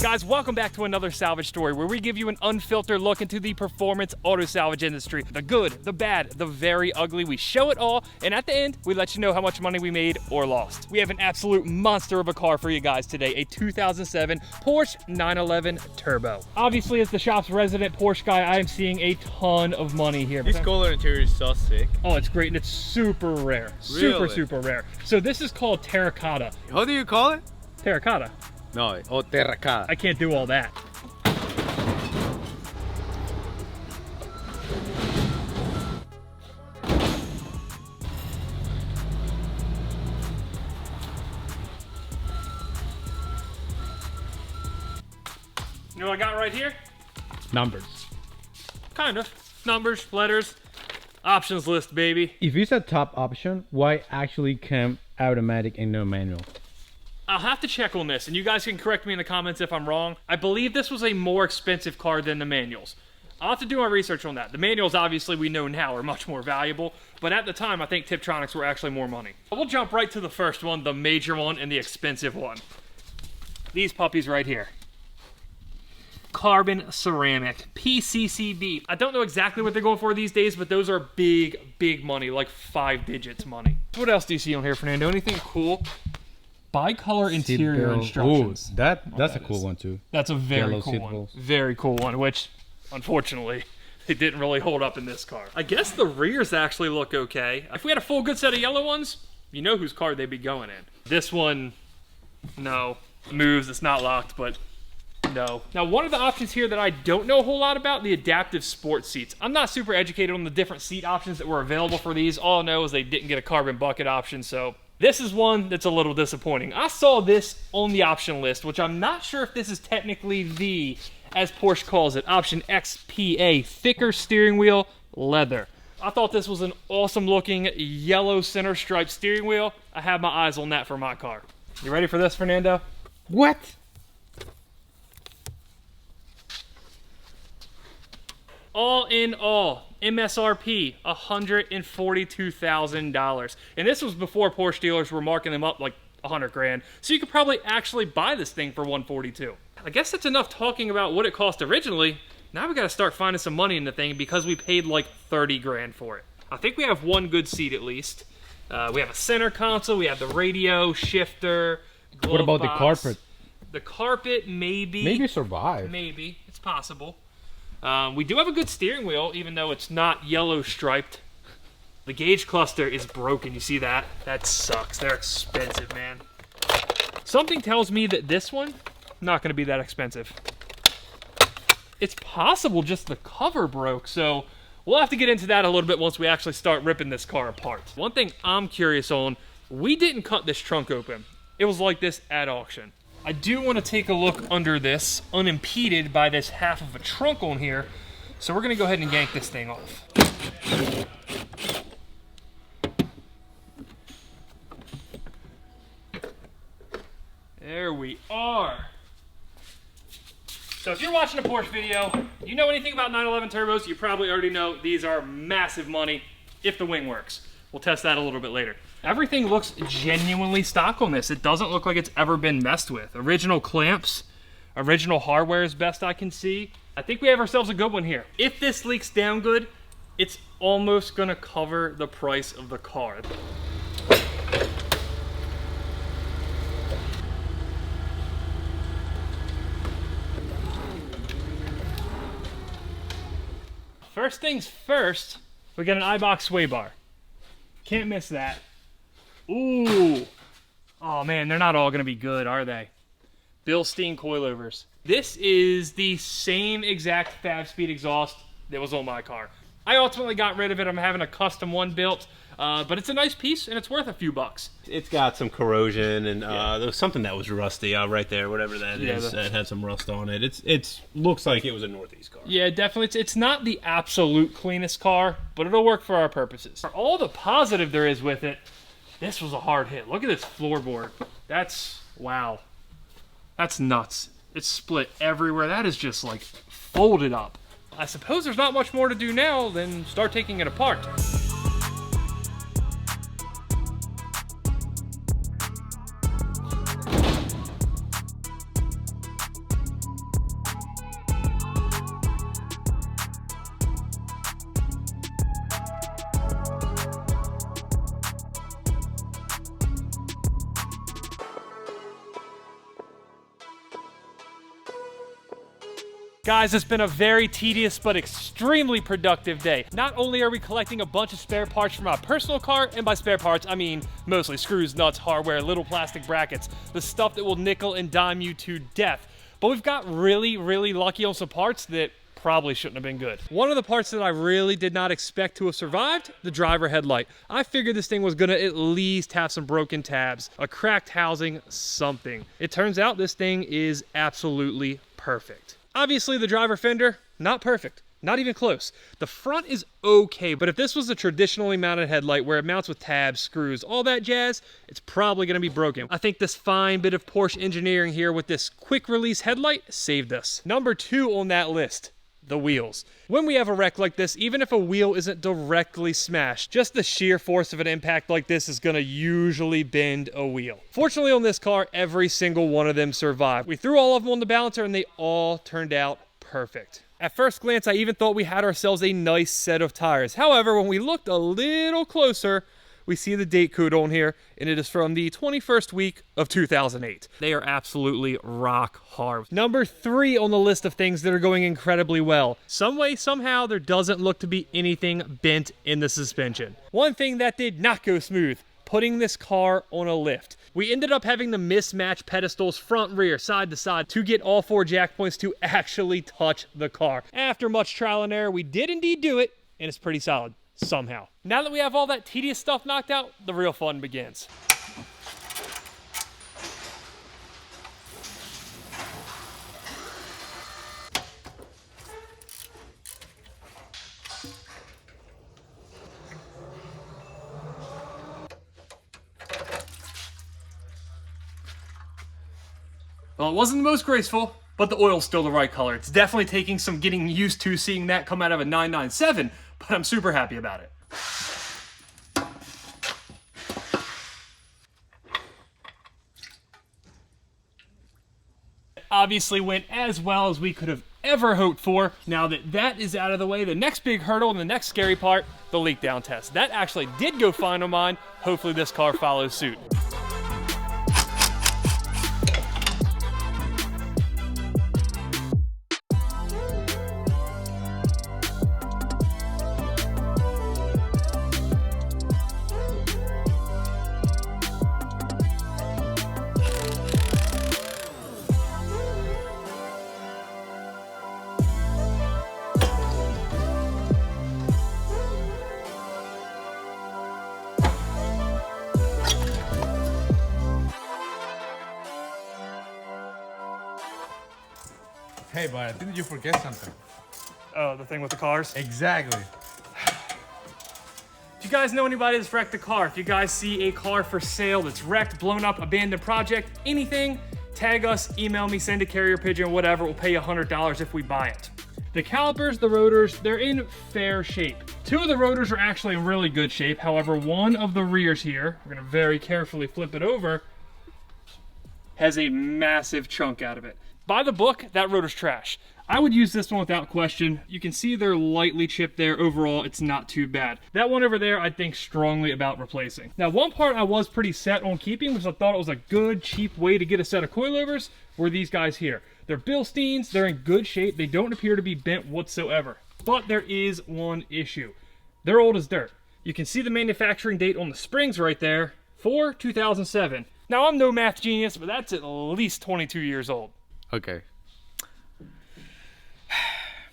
Guys, welcome back to another salvage story where we give you an unfiltered look into the performance auto salvage industry. The good, the bad, the very ugly. We show it all, and at the end, we let you know how much money we made or lost. We have an absolute monster of a car for you guys today, a 2007 Porsche 911 Turbo. Obviously, as the shop's resident Porsche guy, I am seeing a ton of money here. This color interior is so sick. Oh, it's great, and it's super rare. Really? Super rare. So this is called terracotta. How do you call it? Terracotta. No, terracotta. I can't do all that. You know what I got right here? Numbers. Kind of. Numbers, letters, options list, baby. If you said top option, why actually come automatic and no manual? I'll have to check on this, and you guys can correct me in the comments if I'm wrong. I believe this was a more expensive car than the manuals. I'll have to do my research on that. The manuals, obviously, we know now are much more valuable, but at the time, I think Tiptronics were actually more money. We'll jump right to the first one, the major one, and the expensive one. These puppies right here. Carbon ceramic, PCCB. I don't know exactly what they're going for these days, but those are big money, like 5 digits money. What else do you see on here, Fernando? Anything cool? Bicolor interior instructions. Ooh, that's a cool one too. That's a very Yellow cool seat one. belts. Very cool one, which, unfortunately, it didn't really hold up in this car. I guess the rears actually look okay. If we had a full good set of yellow ones, you know whose car they'd be going in. This one, no. Moves, it's not locked, but no. Now, one of the options here that I don't know a whole lot about, the adaptive sports seats. I'm not super educated on the different seat options that were available for these. All I know is they didn't get a carbon bucket option, so this is one that's a little disappointing. I saw this on the option list, which I'm not sure if this is technically the, as Porsche calls it, option XPA, thicker steering wheel, leather. I thought this was an awesome looking yellow center stripe steering wheel. I have my eyes on that for my car. You ready for this, Fernando? What? All in all, MSRP, $142,000. And this was before Porsche dealers were marking them up like 100 grand. So you could probably actually buy this thing for 142. I guess that's enough talking about what it cost originally. Now we got to start finding some money in the thing because we paid like 30 grand for it. I think we have one good seat at least. We have a center console, we have the radio, shifter, glove What about box. the carpet? The carpet, maybe. Maybe survive. Maybe. It's possible. We do have a good steering wheel, even though it's not yellow striped. The gauge cluster is broken. You see that? That sucks. They're expensive, man. Something tells me that this one, not going to be that expensive. It's possible just the cover broke, so we'll have to get into that a little bit once we actually start ripping this car apart. One thing I'm curious on, we didn't cut this trunk open. It was like this at auction. I do want to take a look under this, unimpeded by this half of a trunk on here. So we're going to go ahead and yank this thing off. There we are. So if you're watching a Porsche video, you know anything about 911 turbos, you probably already know these are massive money if the wing works. We'll test that a little bit later. Everything looks genuinely stock on this. It doesn't look like it's ever been messed with. Original clamps, original hardware as best I can see. I think we have ourselves a good one here. If this leaks down good, it's almost gonna cover the price of the car. First things first, we got an iBox sway bar. Can't miss that. Ooh. Oh man, they're not all gonna be good, are they? Bilstein coilovers. This is the same exact 5-speed exhaust that was on my car. I ultimately got rid of it. I'm having a custom one built, but it's a nice piece and it's worth a few bucks. It's got some corrosion and there was something that was rusty right there, whatever that is. It had some rust on it. It looks like it was a Northeast car. Yeah, definitely. It's not the absolute cleanest car, but it'll work for our purposes. For all the positive there is with it, this was a hard hit. Look at this floorboard. That's, wow. That's nuts. It's split everywhere. That is just like folded up. I suppose there's not much more to do now than start taking it apart. Guys, it's been a very tedious but extremely productive day. Not only are we collecting a bunch of spare parts from our personal car, and by spare parts, I mean mostly screws, nuts, hardware, little plastic brackets, the stuff that will nickel and dime you to death, but we've got really lucky on some parts that probably shouldn't have been good. One of the parts that I really did not expect to have survived, the driver headlight. I figured this thing was gonna at least have some broken tabs, a cracked housing, something. It turns out this thing is absolutely perfect. Obviously the driver fender, not perfect, not even close. The front is okay, but if this was a traditionally mounted headlight where it mounts with tabs, screws, all that jazz, it's probably gonna be broken. I think this fine bit of Porsche engineering here with this quick release headlight saved us. Number 2 on that list, the wheels. When we have a wreck like this, even if a wheel isn't directly smashed, just the sheer force of an impact like this is gonna usually bend a wheel. Fortunately on this car, every single one of them survived. We threw all of them on the balancer and they all turned out perfect. At first glance, I even thought we had ourselves a nice set of tires. However, when we looked a little closer, we see the date code on here, and it is from the 21st week of 2008. They are absolutely rock hard. Number 3 on the list of things that are going incredibly well. Some way, somehow, there doesn't look to be anything bent in the suspension. One thing that did not go smooth, putting this car on a lift. We ended up having to mismatch pedestals front, rear, side to side to get all 4 jack points to actually touch the car. After much trial and error, we did indeed do it, and it's pretty solid. Somehow. Now that we have all that tedious stuff knocked out, the real fun begins. Well, it wasn't the most graceful, but the oil's still the right color. It's definitely taking some getting used to seeing that come out of a 997, but I'm super happy about it. Obviously went as well as we could have ever hoped for. Now that that is out of the way, the next big hurdle and the next scary part, the leak down test. That actually did go fine on mine. Hopefully this car follows suit. Hey, but I think you forget something. Oh, the thing with the cars? Exactly. If you guys know anybody that's wrecked a car, if you guys see a car for sale that's wrecked, blown up, abandoned project, anything, tag us, email me, send a carrier pigeon, whatever. We'll pay you $100 if we buy it. The calipers, the rotors, they're in fair shape. 2 of the rotors are actually in really good shape. However, one of the rears here, we're gonna very carefully flip it over, has a massive chunk out of it. By the book, that rotor's trash. I would use this one without question. You can see they're lightly chipped there. Overall, it's not too bad. That one over there, I think strongly about replacing. Now, one part I was pretty set on keeping, because I thought it was a good, cheap way to get a set of coilovers, were these guys here. They're Bilsteins, they're in good shape, they don't appear to be bent whatsoever. But there is one issue. They're old as dirt. You can see the manufacturing date on the springs right there, for 2007. Now, I'm no math genius, but that's at least 22 years old. Okay.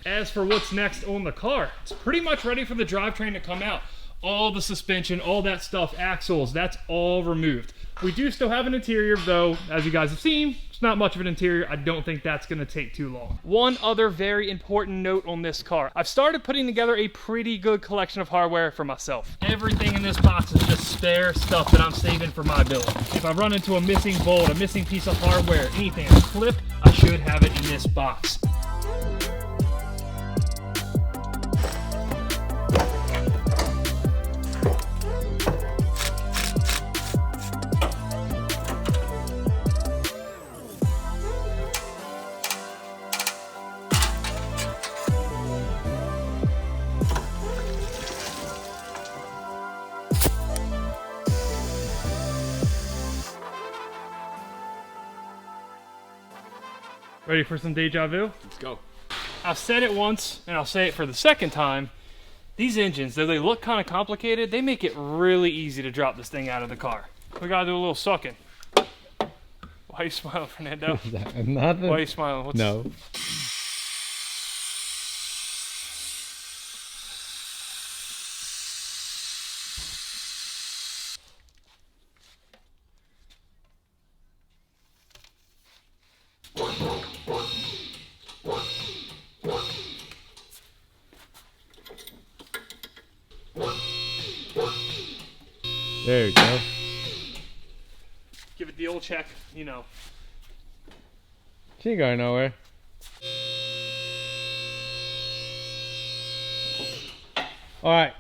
As for what's next on the car, it's pretty much ready for the drivetrain to come out. All the suspension, all that stuff, axles, that's all removed. We do still have an interior, though, as you guys have seen, it's not much of an interior. I don't think that's gonna take too long. One other very important note on this car. I've started putting together a pretty good collection of hardware for myself. Everything in this box is just spare stuff that I'm saving for my build. If I run into a missing bolt, a missing piece of hardware, anything, a clip, I should have it in this box. Ready for some deja vu? Let's go. I've said it once, and I'll say it for the second time. These engines, though they look kind of complicated, they make it really easy to drop this thing out of the car. We gotta do a little sucking. Why are you smiling, Fernando? Nothing. Why are you smiling? No. There you go. Give it the old check, you know. She ain't going nowhere. All right,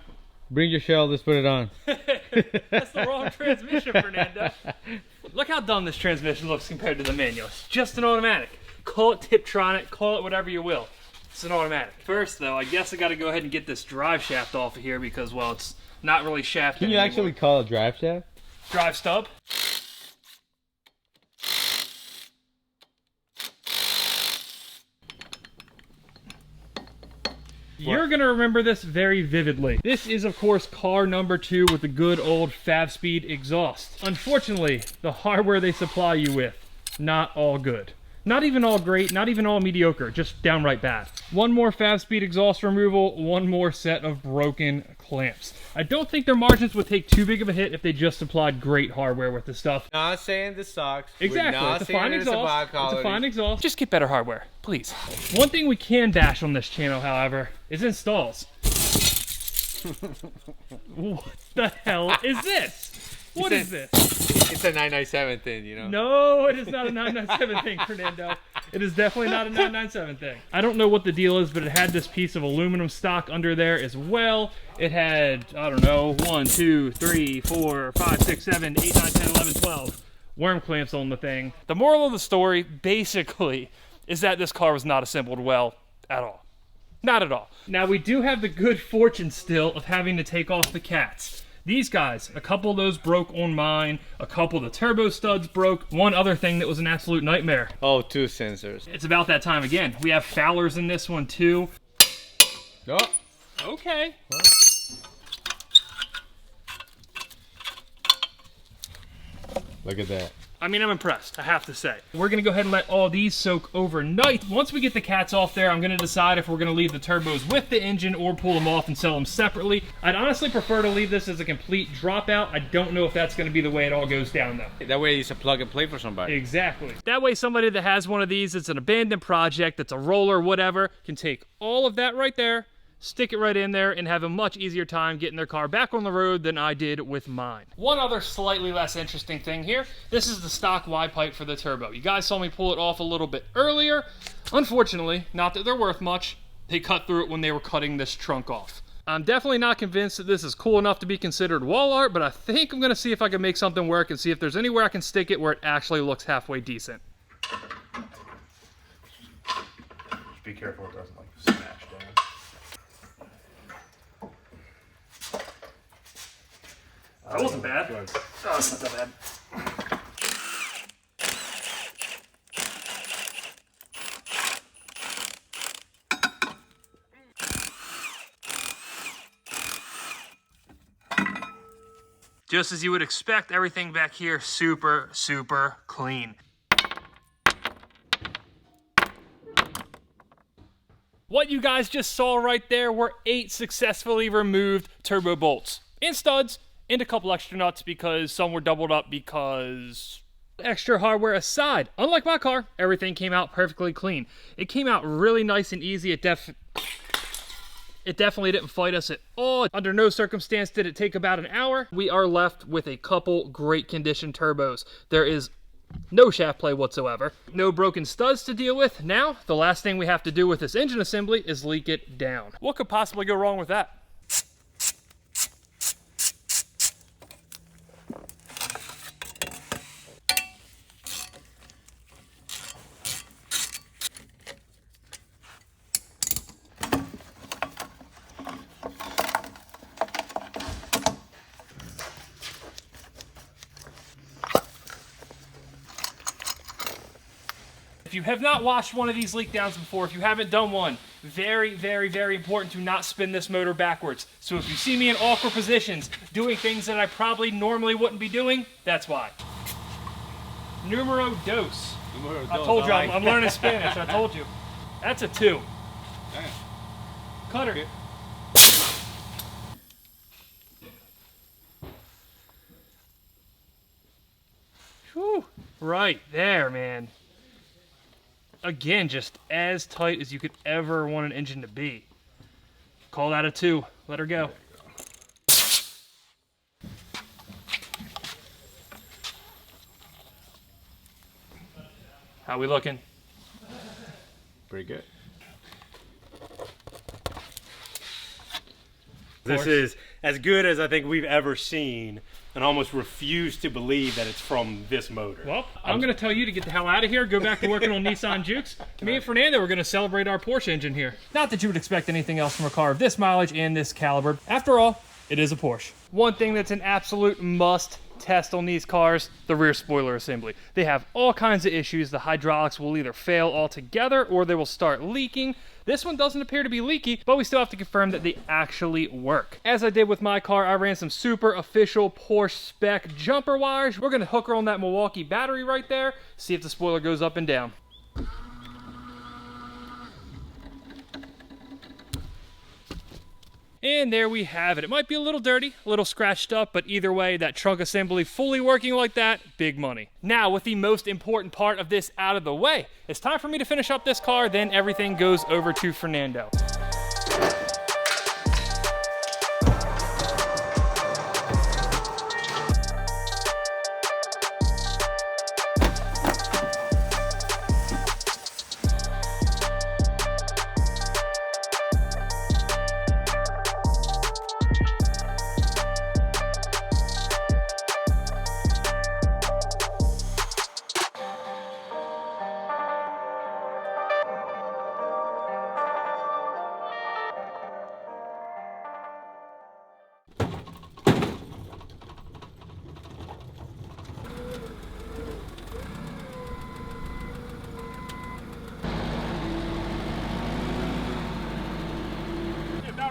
bring your shell. Let's put it on. That's the wrong transmission, Fernando. Look how dumb this transmission looks compared to the manual. It's just an automatic. Call it Tiptronic, call it whatever you will. It's an automatic. First, though, I guess I got to go ahead and get this drive shaft off of here because, well, it's not really shafted Can you anymore. actually call it drive shaft? Drive stub. You're going to remember this very vividly. This is, of course, car number 2 with the good old 5-speed exhaust. Unfortunately, the hardware they supply you with, not all good. Not even all great, not even all mediocre, just downright bad. One more 5-speed exhaust removal, one more set of broken clamps. I don't think their margins would take too big of a hit if they just supplied great hardware with this stuff. Not saying this sucks. Exactly, We're not it's a fine saying it's a bad exhaust. It's a quality. fine exhaust. Just get better hardware, please. One thing we can bash on this channel, however, is installs. What the hell is this? What is this? It's a 997 thing, you know? No, it is not a 997 thing, Fernando. It is definitely not a 997 thing. I don't know what the deal is, but it had this piece of aluminum stock under there as well. It had, I don't know, 1, 2, 3, 4, 5, 6, 7, 8, 9, 10, 11, 12 worm clamps on the thing. The moral of the story, basically, is that this car was not assembled well at all. Not at all. Now, we do have the good fortune still of having to take off the cats. These guys, a couple of those broke on mine, a couple of the turbo studs broke, one other thing that was an absolute nightmare. Oh, 2 sensors. It's about that time again. We have Fowlers in this one too. Oh. Okay. Look at that. I mean, I'm impressed, I have to say. We're gonna go ahead and let all these soak overnight. Once we get the cats off there, I'm gonna decide if we're gonna leave the turbos with the engine or pull them off and sell them separately. I'd honestly prefer to leave this as a complete dropout. I don't know if that's gonna be the way it all goes down though. That way it's a plug and play for somebody. Exactly. That way somebody that has one of these, it's an abandoned project, that's a roller, whatever, can take all of that right there, stick it right in there, and have a much easier time getting their car back on the road than I did with mine. One other slightly less interesting thing here, this is the stock Y pipe for the turbo. You guys saw me pull it off a little bit earlier. Unfortunately, not that they're worth much, they cut through it when they were cutting this trunk off. I'm definitely not convinced that this is cool enough to be considered wall art, but I think I'm gonna see if I can make something work and see if there's anywhere I can stick it where it actually looks halfway decent. Just be careful it doesn't like smash down. That wasn't bad. Oh, it's not that bad. Just as you would expect, everything back here super, super clean. What you guys just saw right there were 8 successfully removed turbo bolts and studs, and a couple extra nuts because some were doubled up because... Extra hardware aside, unlike my car, everything came out perfectly clean. It came out really nice and easy. It definitely didn't fight us at all. Under no circumstance did it take about an hour. We are left with a couple great condition turbos. There is no shaft play whatsoever. No broken studs to deal with. Now, the last thing we have to do with this engine assembly is leak it down. What could possibly go wrong with that? If you have not watched one of these leak downs before, if you haven't done one, very, very, very important to not spin this motor backwards. So if you see me in awkward positions, doing things that I probably normally wouldn't be doing, that's why. Numero dos. I told you, I'm learning Spanish, I told you. That's a 2. Cutter. Whew. Right there, man. Again, just as tight as you could ever want an engine to be. Call that a 2. Let her go. How we looking? Pretty good. This is as good as I think we've ever seen, and almost refuse to believe that it's from this motor. Well, I'm going to tell you to get the hell out of here, go back to working on Nissan Jukes. Me and Fernando are going to celebrate our Porsche engine here. Not that you would expect anything else from a car of this mileage and this caliber. After all, it is a Porsche. One thing that's an absolute must test on these cars, the rear spoiler assembly. They have all kinds of issues. The hydraulics will either fail altogether or they will start leaking. This one doesn't appear to be leaky, but we still have to confirm that they actually work. As I did with my car, I ran some super official Porsche spec jumper wires. We're gonna hook her on that Milwaukee battery right there, see if the spoiler goes up and down. And there we have it. It might be a little dirty, a little scratched up, but either way, that trunk assembly fully working like that, big money. Now, with the most important part of this out of the way, it's time for me to finish up this car, then everything goes over to Fernando.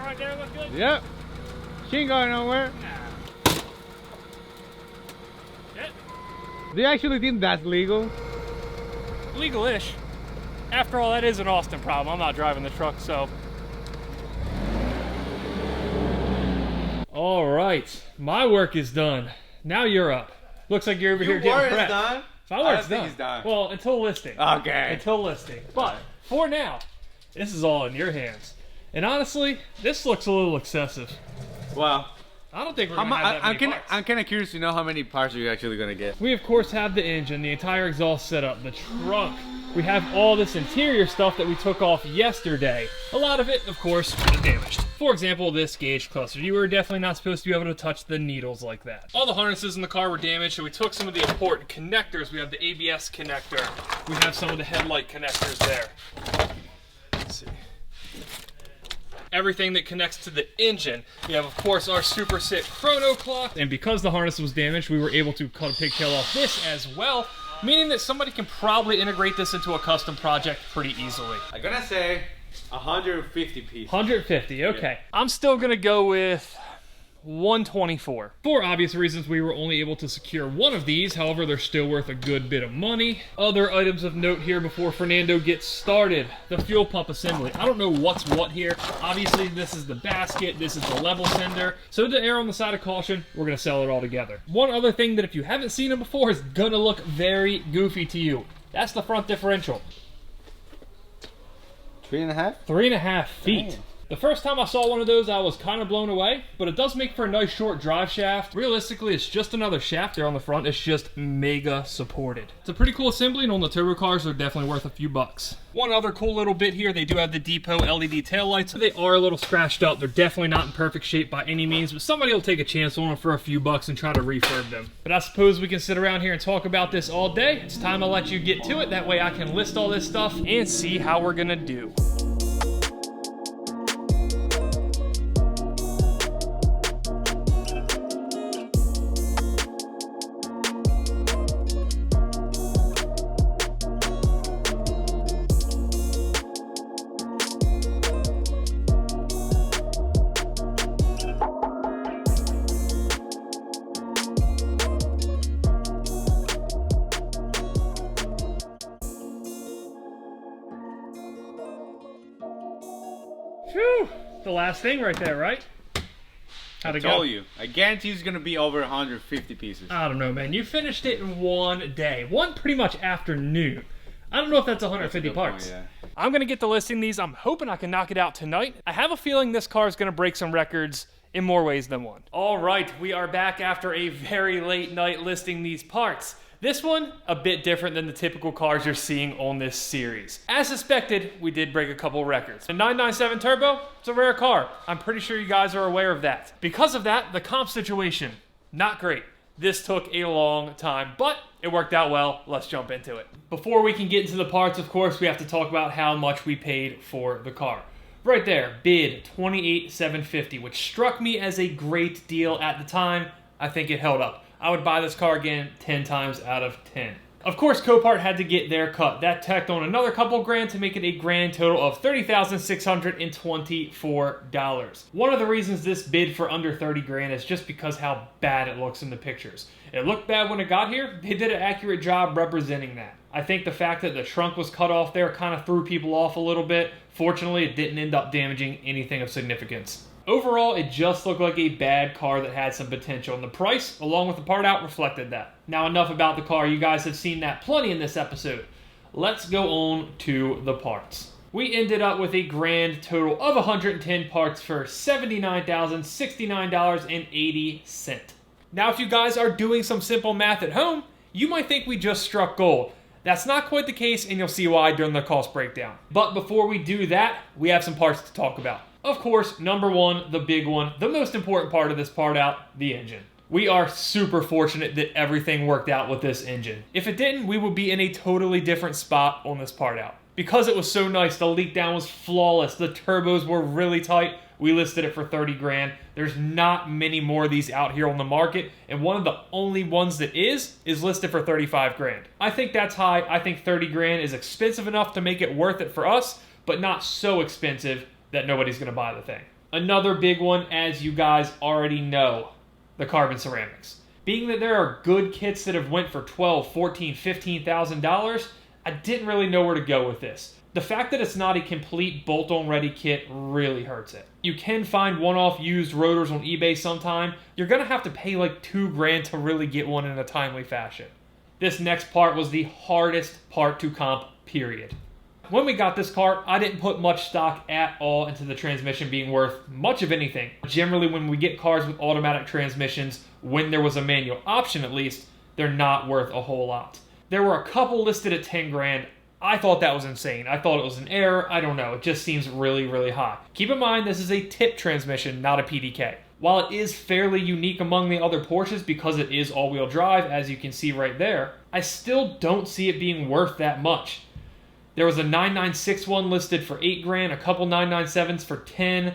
Right there, look good? Yep. She ain't going nowhere. Do you actually think that's legal? Legal-ish. After all, that is an Austin problem. I'm not driving the truck, so. All right, my work is done. Now you're up. Looks like you're over here getting prepped. Done? My work's think done. he's done. Well, until listing. Okay. Until listing. But for now, this is all in your hands. And honestly, this looks a little excessive. Well, I don't think we're gonna have that many parts. I'm kind of curious to know how many parts are you actually gonna get. We of course have the engine, the entire exhaust setup, the trunk. We have all this interior stuff that we took off yesterday. A lot of it, of course, is damaged. For example, this gauge cluster. You were definitely not supposed to be able to touch the needles like that. All the harnesses in the car were damaged, so we took some of the important connectors. We have the ABS connector. We have some of the headlight connectors there. Let's see. Everything that connects to the engine. We have, of course, our Super Sit chrono clock. And because the harness was damaged, we were able to cut a pigtail off this as well, meaning that somebody can probably integrate this into a custom project pretty easily. I'm gonna say 150 pieces. 150, okay. Yeah. I'm still gonna go with 124. For obvious reasons, we were only able to secure one of these. However, they're still worth a good bit of money. Other items of note here before Fernando gets started. The fuel pump assembly. I don't know what's what here. Obviously, this is the basket. This is the level sender. So to err on the side of caution, we're going to sell it all together. One other thing that if you haven't seen it before is going to look very goofy to you. That's the front differential. 3.5? 3.5 feet. Damn. The first time I saw one of those, I was kind of blown away, but it does make for a nice short drive shaft. Realistically, it's just another shaft there on the front. It's just mega supported. It's a pretty cool assembly, and on the turbo cars, they're definitely worth a few bucks. One other cool little bit here, they do have the Depot LED taillights. They are a little scratched up. They're definitely not in perfect shape by any means, but somebody will take a chance on them for a few bucks and try to refurb them. But I suppose we can sit around here and talk about this all day. It's time I let you get to it. That way I can list all this stuff and see how we're gonna do. Whew, the last thing right there, right? How'd it go? I told you. I guarantee it's gonna be over 150 pieces. I don't know, man. You finished it in one day. One pretty much afternoon. I don't know if that's 150 parts. Point, yeah. I'm going to get to listing these. I'm hoping I can knock it out tonight. I have a feeling this car is going to break some records in more ways than one. All right, we are back after a very late night listing these parts. This one, a bit different than the typical cars you're seeing on this series. As suspected, we did break a couple records. The 997 Turbo, it's a rare car. I'm pretty sure you guys are aware of that. Because of that, the comp situation, not great. This took a long time, but it worked out well. Let's jump into it. Before we can get into the parts, of course, we have to talk about how much we paid for the car. Right there, bid $28,750, which struck me as a great deal at the time. I think it held up. I would buy this car again 10 times out of 10. Of course, Copart had to get their cut. That tacked on another couple grand to make it a grand total of $30,624. One of the reasons this bid for under 30 grand is just because how bad it looks in the pictures. It looked bad when it got here. They did an accurate job representing that. I think the fact that the trunk was cut off there kind of threw people off a little bit. Fortunately, it didn't end up damaging anything of significance. Overall, it just looked like a bad car that had some potential, and the price, along with the part out, reflected that. Now, enough about the car. You guys have seen that plenty in this episode. Let's go on to the parts. We ended up with a grand total of 110 parts for $79,069.80. Now, if you guys are doing some simple math at home, you might think we just struck gold. That's not quite the case, and you'll see why during the cost breakdown. But before we do that, we have some parts to talk about. Of course, number one, the big one, the most important part of this part out, the engine. We are super fortunate that everything worked out with this engine. If it didn't, we would be in a totally different spot on this part out. Because it was so nice, the leak down was flawless, the turbos were really tight, we listed it for 30 grand. There's not many more of these out here on the market, and one of the only ones that is listed for 35 grand. I think that's high. I think 30 grand is expensive enough to make it worth it for us, but not so expensive that nobody's going to buy the thing. Another big one, as you guys already know, the carbon ceramics. Being that there are good kits that have went for $12,000, $14,000, $15,000, I didn't really know where to go with this. The fact that it's not a complete bolt-on ready kit really hurts it. You can find one-off used rotors on eBay sometime. You're going to have to pay like 2 grand to really get one in a timely fashion. This next part was the hardest part to comp, period. When we got this car, I didn't put much stock at all into the transmission being worth much of anything. Generally, when we get cars with automatic transmissions, when there was a manual option at least, they're not worth a whole lot. There were a couple listed at 10 grand. I thought that was insane. I thought it was an error. I don't know. It just seems really, really high. Keep in mind, this is a tip transmission, not a PDK. While it is fairly unique among the other Porsches because it is all-wheel drive, as you can see right there, I still don't see it being worth that much. There was a 9961 listed for 8 grand, a couple 997s for 10.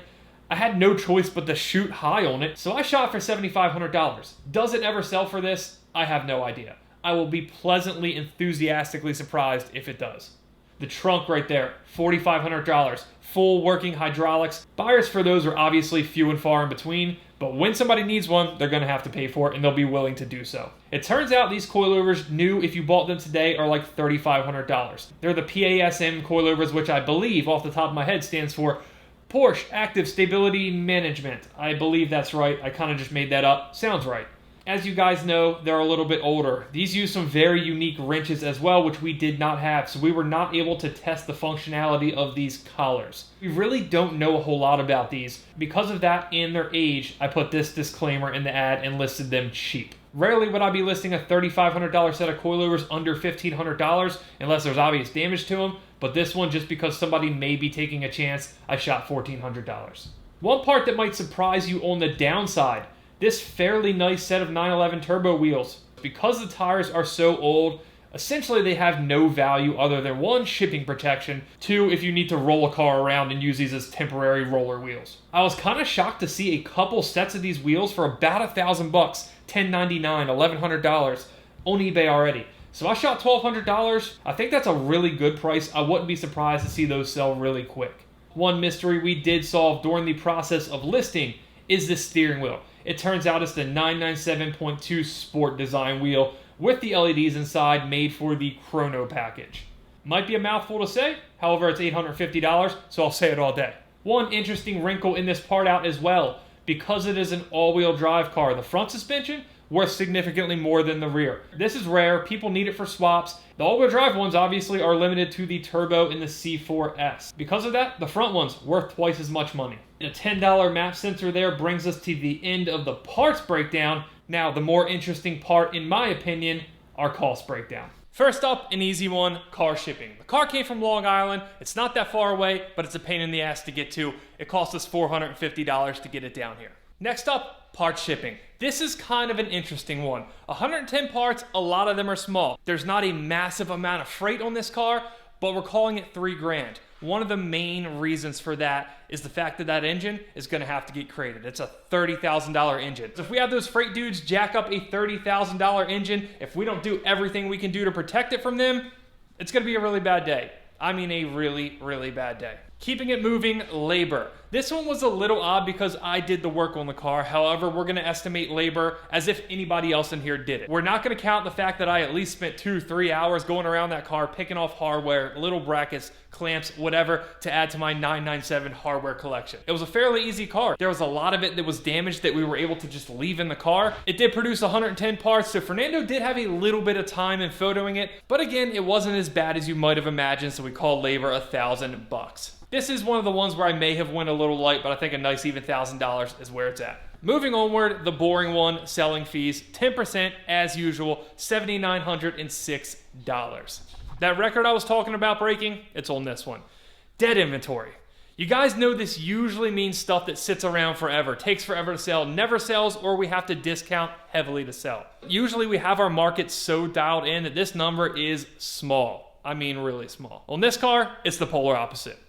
I had no choice but to shoot high on it, so I shot for $7,500. Does it ever sell for this? I have no idea. I will be pleasantly, enthusiastically surprised if it does. The trunk right there, $4,500. Full working hydraulics. Buyers for those are obviously few and far in between, but when somebody needs one, they're going to have to pay for it, and they'll be willing to do so. It turns out these coilovers, new if you bought them today, are like $3,500. They're the PASM coilovers, which I believe, off the top of my head, stands for Porsche Active Stability Management. I believe that's right. I kind of just made that up. Sounds right. As you guys know, they're a little bit older. These use some very unique wrenches as well, which we did not have, so we were not able to test the functionality of these collars. We really don't know a whole lot about these. Because of that and their age, I put this disclaimer in the ad and listed them cheap. Rarely would I be listing a $3,500 set of coilovers under $1,500 unless there's obvious damage to them, but this one, just because somebody may be taking a chance, I shot $1,400. One part that might surprise you on the downside, this fairly nice set of 911 turbo wheels. Because the tires are so old, essentially they have no value other than 1, shipping protection, 2, if you need to roll a car around and use these as temporary roller wheels. I was kind of shocked to see a couple sets of these wheels for about $1,000, $1,099, $1,100 on eBay already. So I shot $1,200. I think that's a really good price. I wouldn't be surprised to see those sell really quick. One mystery we did solve during the process of listing is the steering wheel. It turns out it's the 997.2 Sport design wheel with the LEDs inside, made for the Chrono package. Might be a mouthful to say, however it's $850, so I'll say it all day. One interesting wrinkle in this part out as well, because it is an all-wheel drive car, the front suspension worth significantly more than the rear. This is rare, people need it for swaps. The all-wheel drive ones obviously are limited to the turbo and the C4S. Because of that, the front one's worth twice as much money. A $10 map sensor there brings us to the end of the parts breakdown. Now, the more interesting part, in my opinion, our cost breakdown. First up, an easy one, car shipping. The car came from Long Island. It's not that far away, but it's a pain in the ass to get to. It cost us $450 to get it down here. Next up, parts shipping. This is kind of an interesting one. 110 parts, a lot of them are small. There's not a massive amount of freight on this car, but we're calling it $3 grand. One of the main reasons for that is the fact that that engine is going to have to get crated. It's a $30,000 engine. So if we have those freight dudes jack up a $30,000 engine, if we don't do everything we can do to protect it from them, it's going to be a really bad day. I mean a really, really bad day. Keeping it moving, labor. This one was a little odd because I did the work on the car. However, we're going to estimate labor as if anybody else in here did it. We're not going to count the fact that I at least spent 2-3 hours going around that car, picking off hardware, little brackets, clamps, whatever, to add to my 997 hardware collection. It was a fairly easy car. There was a lot of it that was damaged that we were able to just leave in the car. It did produce 110 parts, so Fernando did have a little bit of time in photoing it, but again, it wasn't as bad as you might have imagined, so we called labor $1,000. This is one of the ones where I may have went a little light, but I think a nice even $1,000 is where it's at. Moving onward, the boring one, selling fees, 10% as usual, $7,906. That record I was talking about breaking, it's on this one. Dead inventory. You guys know this usually means stuff that sits around forever, takes forever to sell, never sells, or we have to discount heavily to sell. Usually we have our market so dialed in that this number is small. I mean really small. On this car, it's the polar opposite.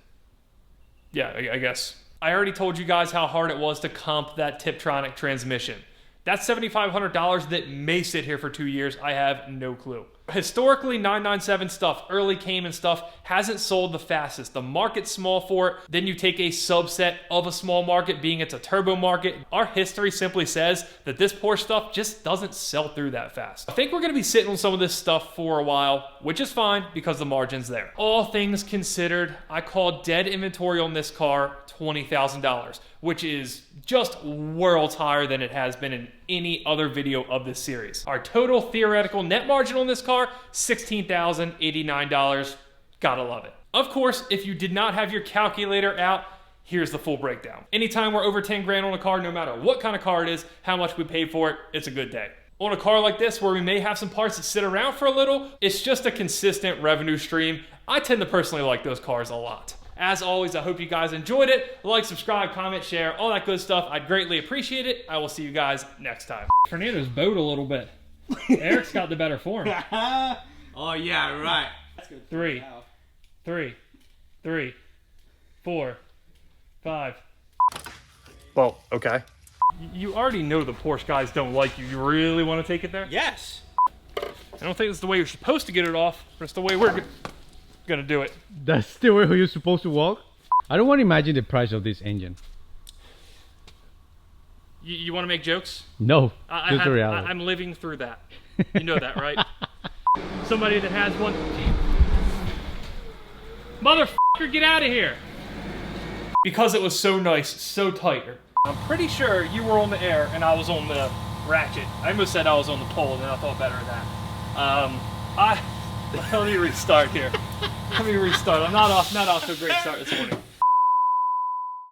Yeah, I guess. I already told you guys how hard it was to comp that Tiptronic transmission. That's $7,500 that may sit here for 2 years. I have no clue. Historically, 997 stuff, early Cayman stuff, hasn't sold the fastest. The market's small for it. Then you take a subset of a small market, being it's a turbo market. Our history simply says that this Porsche stuff just doesn't sell through that fast. I think we're going to be sitting on some of this stuff for a while, which is fine because the margin's there. All things considered, I call dead inventory on this car $20,000, which is just worlds higher than it has been in any other video of this series. Our total theoretical net margin on this car, $16,089. Gotta love it. Of course, if you did not have your calculator out, here's the full breakdown. Anytime we're over 10 grand on a car, no matter what kind of car it is, how much we paid for it, it's a good day. On a car like this, where we may have some parts that sit around for a little, it's just a consistent revenue stream. I tend to personally like those cars a lot. As always, I hope you guys enjoyed it. Like, subscribe, comment, share, all that good stuff. I'd greatly appreciate it. I will see you guys next time. Fernando's bowed a little bit. Eric's got the better form. Oh yeah, right. 3, 4, 5. Well, okay. You already know the Porsche guys don't like you. You really want to take it there? Yes. I don't think it's the way you're supposed to get it off, but it's the way we're gonna do it. That's the way you're supposed to walk? I don't want to imagine the price of this engine. You want to make jokes? No, just the reality. I'm living through that. You know that, right? Somebody that has one. Motherfucker, get out of here! Because it was so nice, so tight. I'm pretty sure you were on the air and I was on the ratchet. I almost said I was on the pole, and then I thought better of that. Let me restart here. Let me restart. I'm not off to a great start this morning.